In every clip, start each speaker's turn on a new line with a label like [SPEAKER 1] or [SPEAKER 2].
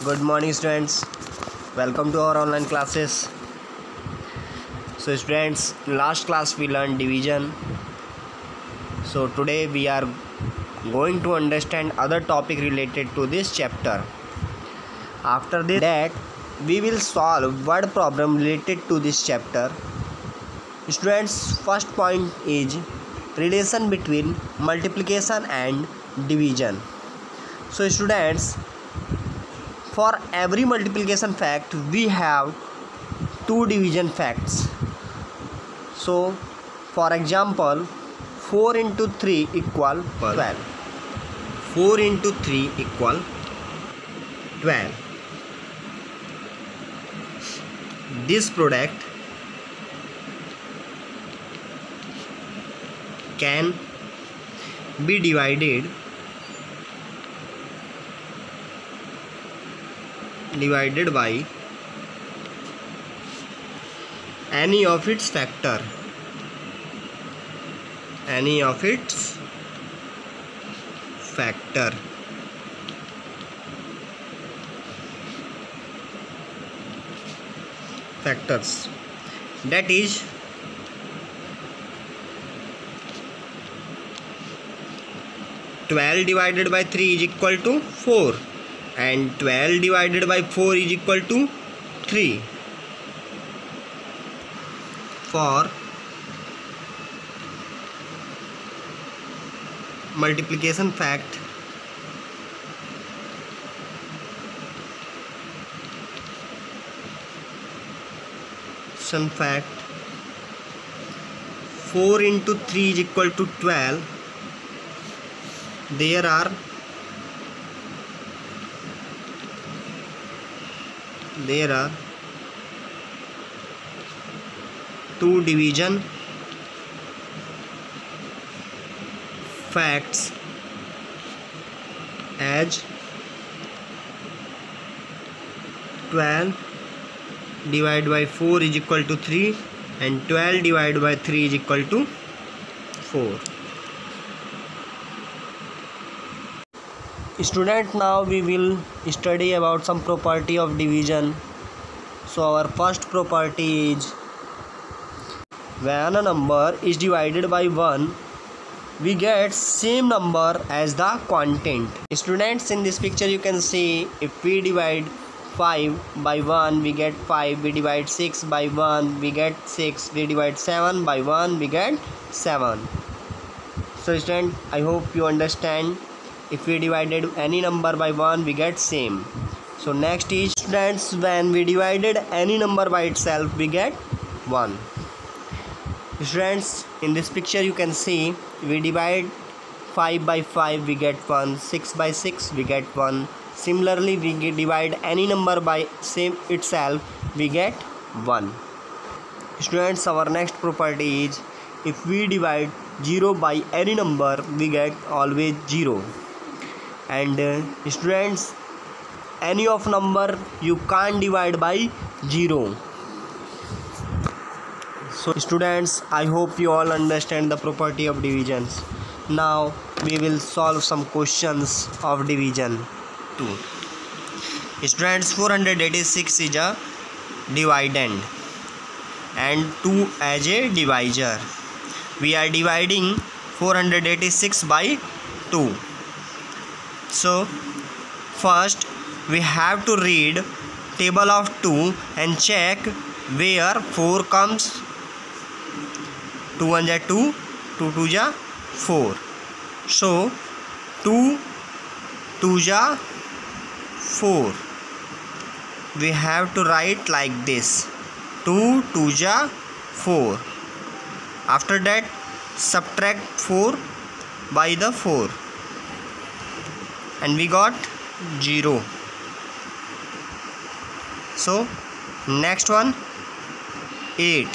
[SPEAKER 1] Good morning, students. Welcome to our online classes. So, students, in last class we learned division. So, today we are going to understand other topic related to this chapter. After that, we will solve word problem related to this chapter. Students, first point is relation between multiplication and division. So, students, for every multiplication fact we have two division facts. So for example, 4 into 3 equal 12. 4 into 3 equal 12. This product can be divided by any of its factors. That is 12 divided by 3 is equal to 4 and 12 divided by 4 is equal to 3. For multiplication fact, some fact 4 into 3 is equal to 12. There are two division facts as 12 divided by 4 is equal to 3 and 12 divided by 3 is equal to 4. Student, now we will study about some property of division. So our first property is when a number is divided by 1, we get same number as the quotient. Students, in this picture you can see if we divide 5 by 1 we get 5, we divide 6 by 1 we get 6, we divide 7 by 1 we get 7. So student, I hope you understand. If we divided any number by 1 we get same. So next is students, when we divided any number by itself we get 1. Students, in this picture you can see we divide 5 by 5 we get 1, 6 by 6 we get 1. Similarly, we divide any number by same itself we get 1. Students, our next property is if we divide 0 by any number we get always 0. And students, any of number you can't divide by 0. So students, I hope you all understand the property of divisions. Now we will solve some questions of division 2. Students, 486 is a dividend and 2 as a divisor. We are dividing 486 by 2. So first we have to read table of 2 and check where 4 comes. 2 1 ja 2, 2 2 ja 4. So 2 2 ja 4. We have to write like this: 2 2 ja 4. After that, subtract 4 by the 4 and we got 0. So next one, 8.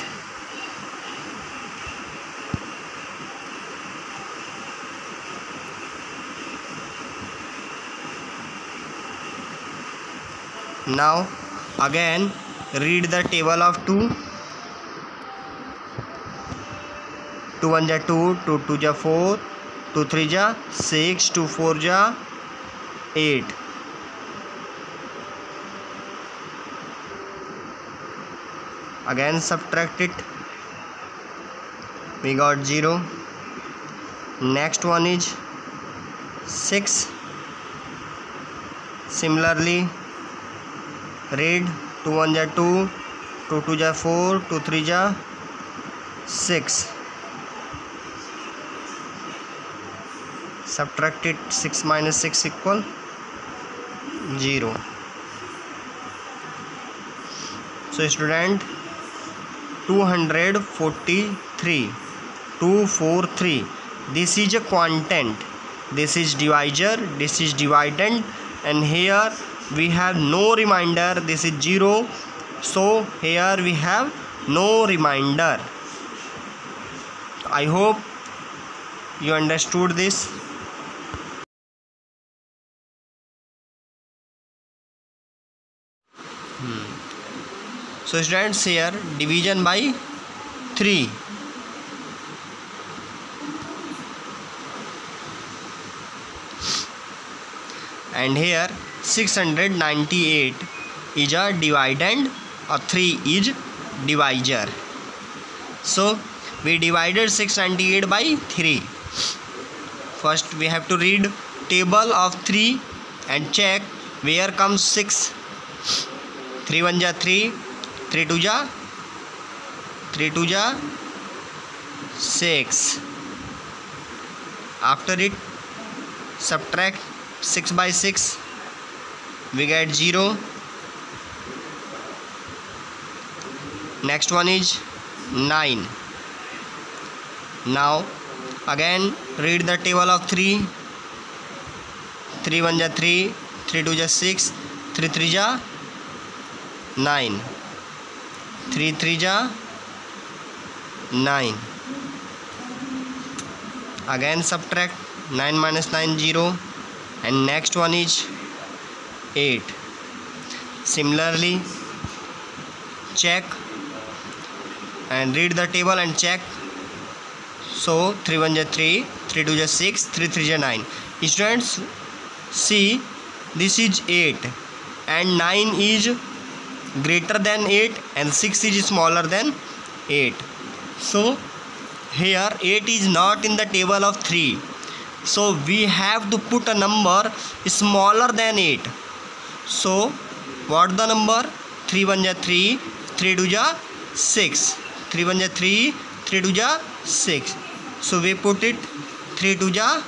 [SPEAKER 1] Now again read the table of 2. 2 1 ja 2, 2 2 ja 4, 2 3 ja 6, 2 4 ja 8. Again subtract it, we got 0. Next one is 6. Similarly read 2 1 ja 2, 2 2 ja 4, 2 3 ja 6. Subtract it, 6 minus 6 equal 0. So student, 243, 243, this is a quotient, this is divisor, this is dividend, and here we have no remainder, this is 0, so here we have no remainder. I hope you understood this. So students, here division by 3. And here 698 is a dividend or 3 is divisor. So we divided 698 by 3. First we have to read table of 3 and check where comes 6. 3 1 ja 3, 3 2 ja 6. After it subtract 6 by 6, we get 0. Next one is 9. Now again read the table of 3. 3 1 ja 3, 3 2 ja 6, 3 3 ja 9, 3 3 ja 9. Again subtract 9 minus 9 0, and next one is 8. Similarly check and read the table and check. So 3 1 ja 3, 3 2 ja 6, 3 3 ja 9. Students, see, this is 8 and 9 is greater than 8 and 6 is smaller than 8. So here 8 is not in the table of 3, so we have to put a number smaller than 8. So what the number? 3 1 ja 3, 3 2 ja 6, 3 1 ja 3, 3 2 ja 6. So we put it 3 2 ja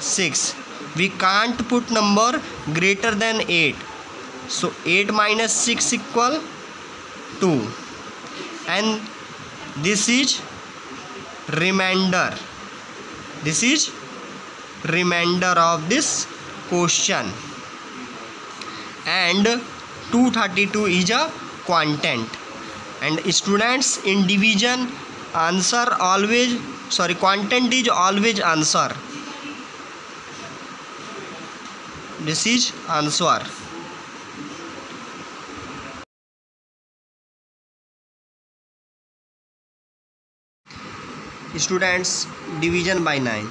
[SPEAKER 1] 6. We can't put number greater than 8. So 8 minus 6 equal 2, and this is remainder. This is remainder of this question, and 232 is a quotient. And students, in division answer always, quotient is always answer. This is answer. Students, division by 9.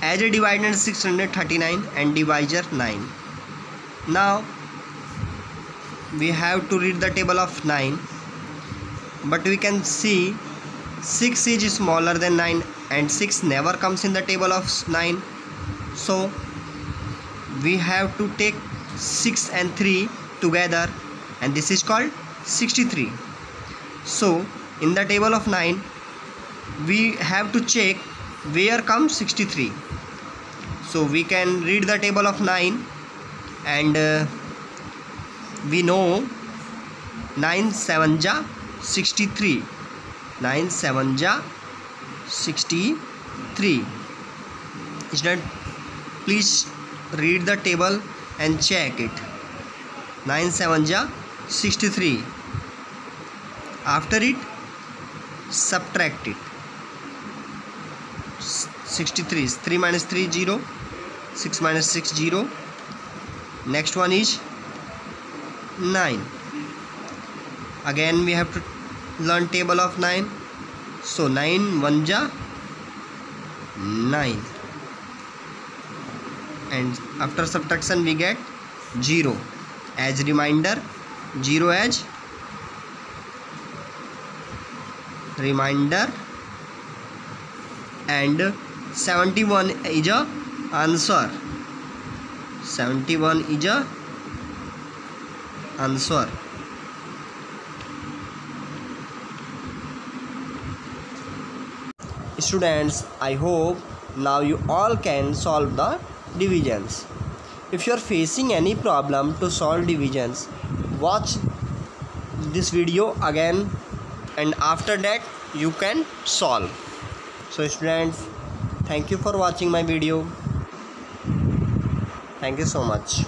[SPEAKER 1] As a dividend 639 and divisor 9. Now we have to read the table of 9, but we can see 6 is smaller than 9 and 6 never comes in the table of 9. So we have to take 6 and 3 together, and this is called 63. So in the table of 9 we have to check where comes 63. So we can read the table of 9, and we know 9 7 ja 63, 9 7 ja 63. Student, please read the table and check it. 9 7 ja 63. After it subtract it. 63 is 3 minus 3 0, 6 minus 6 0. Next one is 9. Again we have to learn table of 9. So 9 1 ja 9, and after subtraction we get 0 as remainder, 0 as reminder, and 71 is a answer. 71 is a answer. Students, I hope now you all can solve the divisions. If you are facing any problem to solve divisions, watch this video again, and after that you can solve. So students, thank you for watching my video. Thank you so much.